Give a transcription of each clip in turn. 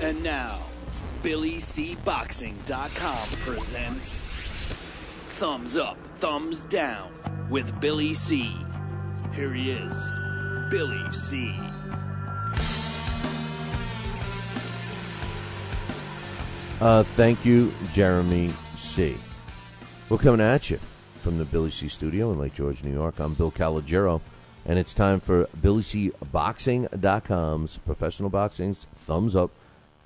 And now, BillyCBoxing.com presents Thumbs Up, Thumbs Down with Billy C. Here he is, Billy C. Thank you, Jeremy C. We're coming at you from the Billy C. studio in Lake George, New York. I'm Bill Calogero, and it's time for BillyCBoxing.com's professional boxing's Thumbs Up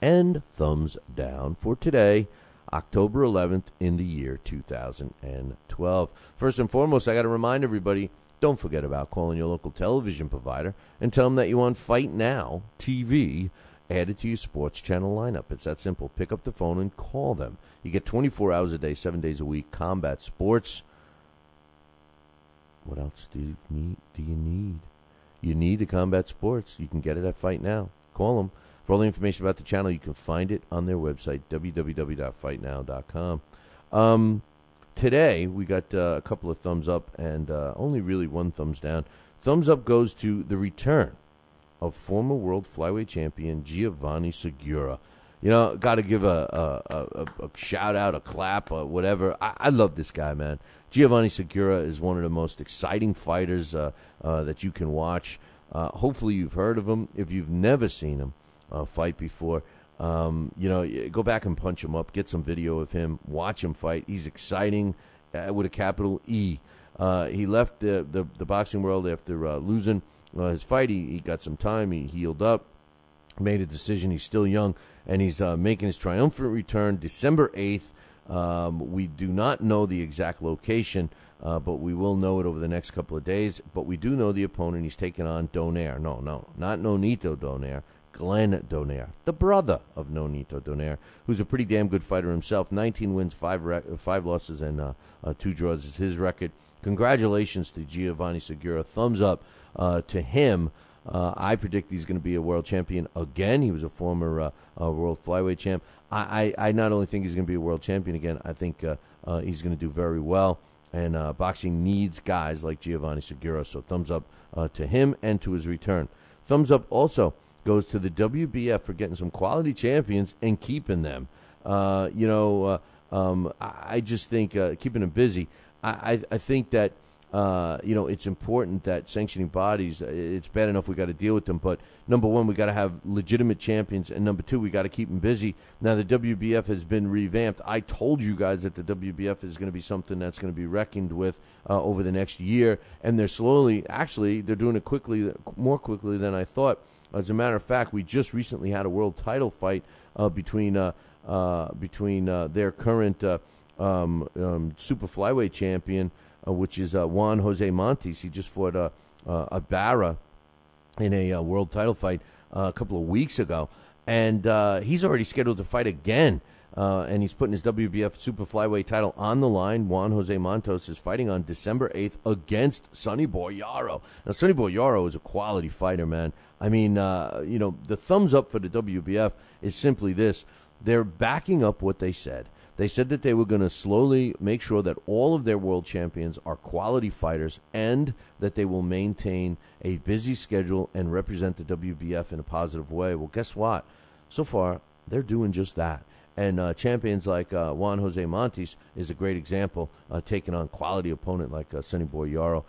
and Thumbs Down for today, October 11th in the year 2012. First and foremost, I got to remind everybody, don't forget about calling your local television provider and tell them that you want Fight Now TV added to your sports channel lineup. It's that simple. Pick up the phone and call them. You get 24 hours a day, 7 days a week, combat sports. What else do you need? You need a combat sports. You can get it at Fight Now. Call them. For all the information about the channel, you can find it on their website, www.fightnow.com. Today, we got a couple of thumbs up and only really one thumbs down. Thumbs up goes to the return of former world flyweight champion Giovanni Segura. You know, got to give a shout out, a clap, whatever. I love this guy, man. Giovanni Segura is one of the most exciting fighters that you can watch. Hopefully you've heard of him. If you've never seen him fight before, go back and punch him up, get some video of him, watch him fight. He's exciting with a capital E. He left the boxing world after losing his fight. He got some time. He healed up, made a decision. He's still young, and he's making his triumphant return December 8th. We do not know the exact location, but we will know it over the next couple of days. But we do know the opponent. He's taking on Donaire. No, not Nonito Donaire. Glenn Donaire, the brother of Nonito Donaire, who's a pretty damn good fighter himself. 19 wins, 5 losses, and 2 draws is his record. Congratulations to Giovanni Segura. Thumbs up to him. I predict he's going to be a world champion again. He was a former world flyweight champ. I not only think he's going to be a world champion again, I think he's going to do very well. And boxing needs guys like Giovanni Segura. So thumbs up to him and to his return. Thumbs up also goes to the WBF for getting some quality champions and keeping them. I just think keeping them busy. I think that it's important that sanctioning bodies, it's bad enough we got to deal with them, but number one, we got to have legitimate champions, and number two, we got to keep them busy. Now, the WBF has been revamped. I told you guys that the WBF is going to be something that's going to be reckoned with over the next year, and they're slowly, actually, they're doing it quickly, more quickly than I thought. As a matter of fact, we just recently had a world title fight between their current super flyweight champion, which is Juan Jose Montes. He just fought Ibarra in a world title fight a couple of weeks ago, and he's already scheduled to fight again. And he's putting his WBF super flyweight title on the line. Juan Jose Montes is fighting on December 8th against Sonny Boy Yarrow. Now, Sonny Boy Yarrow is a quality fighter, man. I mean, the thumbs up for the WBF is simply this. They're backing up what they said. They said that they were going to slowly make sure that all of their world champions are quality fighters and that they will maintain a busy schedule and represent the WBF in a positive way. Well, guess what? So far, they're doing just that. And champions like Juan Jose Montes is a great example, taking on quality opponent like Sonny Boy Yarrow.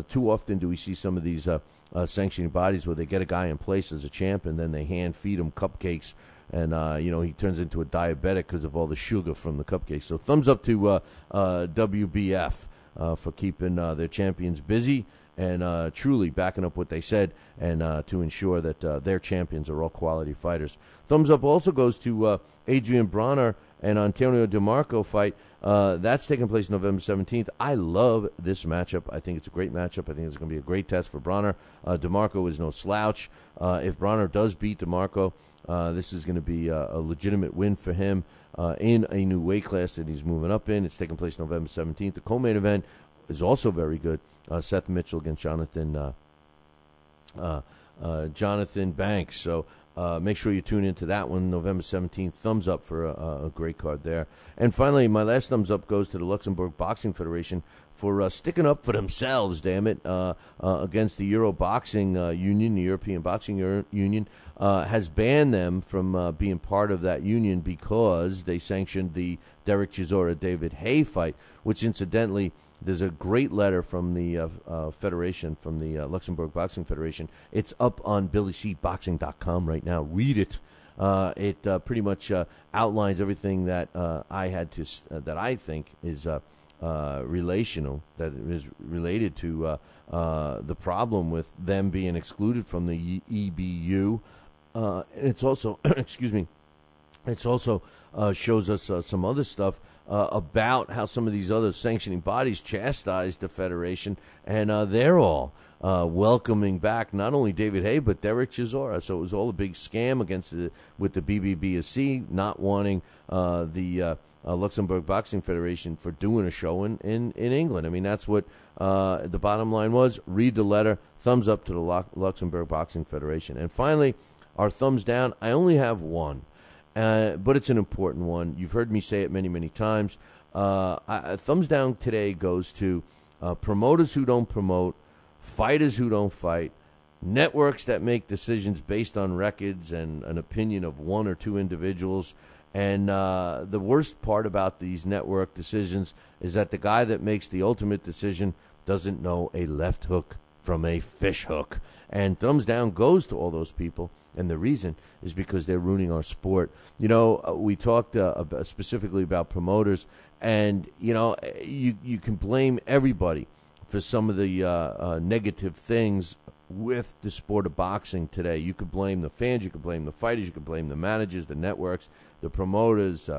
Too often do we see some of these sanctioning bodies where they get a guy in place as a champ and then they hand feed him cupcakes. And, he turns into a diabetic because of all the sugar from the cupcakes. So thumbs up to WBF for keeping their champions busy and truly backing up what they said and to ensure that their champions are all quality fighters. Thumbs up also goes to Adrian Bronner and Antonio DeMarco fight. That's taking place November 17th. I love this matchup. I think it's a great matchup. I think it's going to be a great test for Bronner. DeMarco is no slouch. If Bronner does beat DeMarco, this is going to be a legitimate win for him in a new weight class that he's moving up in. It's taking place November 17th. The co-main event is also very good. Seth Mitchell against Jonathan Banks. So make sure you tune into that one, November 17th. Thumbs up for a great card there. And finally, my last thumbs up goes to the Luxembourg Boxing Federation for sticking up for themselves, damn it, against the Euro Boxing Union, the European Boxing Union, has banned them from being part of that union because they sanctioned the Derek Chisora-David Haye fight, which incidentally, there's a great letter from the Federation, from the Luxembourg Boxing Federation. It's up on BillyCBoxing.com right now. Read it. It pretty much outlines everything that I had to that I think is relational, that is related to the problem with them being excluded from the EBU. And it's also, excuse me, it's also shows us some other stuff about how some of these other sanctioning bodies chastised the Federation, and they're all welcoming back not only David Haye but Derek Chisora. So it was all a big scam with the BBBSC not wanting the Luxembourg Boxing Federation for doing a show in England. I mean, that's what the bottom line was. Read the letter. Thumbs up to the Luxembourg Boxing Federation. And finally, our thumbs down. I only have one. But it's an important one. You've heard me say it many, many times. Thumbs down today goes to promoters who don't promote, fighters who don't fight, networks that make decisions based on records and an opinion of one or two individuals. And the worst part about these network decisions is that the guy that makes the ultimate decision doesn't know a left hook from a fish hook. And thumbs down goes to all those people. And the reason is because they're ruining our sport. You know, we talked specifically about promoters, and, you know, you can blame everybody for some of the negative things with the sport of boxing today. You could blame the fans, you could blame the fighters, you could blame the managers, the networks, the promoters,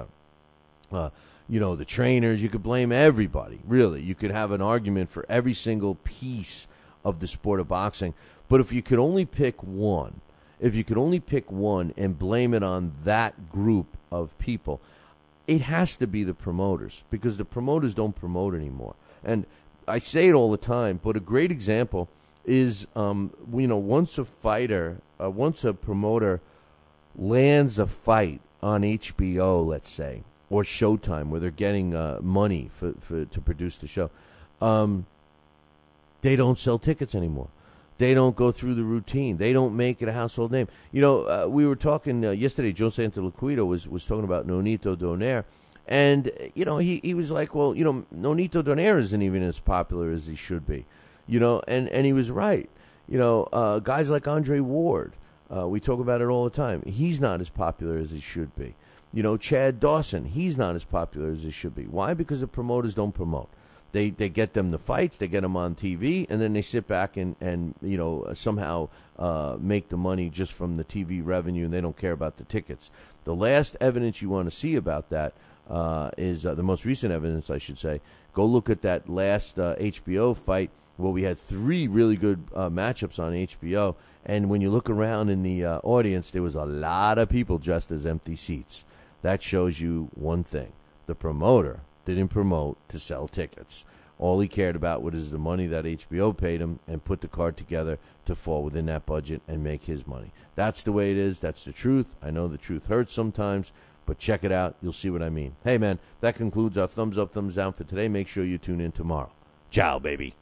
you know, the trainers. You could blame everybody, really. You could have an argument for every single piece of the sport of boxing. But if you could only pick one, and blame it on that group of people, it has to be the promoters, because the promoters don't promote anymore. And I say it all the time, but a great example is, you know, once a promoter lands a fight on HBO, let's say, or Showtime, where they're getting money to produce the show, they don't sell tickets anymore. They don't go through the routine. They don't make it a household name. You know, we were talking yesterday, Joe Santoliquito was talking about Nonito Donaire. And, you know, he was like, well, you know, Nonito Donaire isn't even as popular as he should be. You know, and he was right. You know, guys like Andre Ward, we talk about it all the time. He's not as popular as he should be. You know, Chad Dawson, he's not as popular as he should be. Why? Because the promoters don't promote. They get them the fights, they get them on TV, and then they sit back and you know, somehow make the money just from the TV revenue, and they don't care about the tickets. The last evidence you want to see about that is the most recent evidence, I should say. Go look at that last HBO fight where we had 3 really good matchups on HBO, and when you look around in the audience, there was a lot of people dressed as empty seats. That shows you one thing. The promoter didn't promote to sell tickets. All he cared about was the money that HBO paid him, and put the card together to fall within that budget and make his money. That's the way it is. That's the truth. I know the truth hurts sometimes, but check it out. You'll see what I mean. Hey, man, that concludes our thumbs up, thumbs down for today. Make sure you tune in tomorrow. Ciao, baby.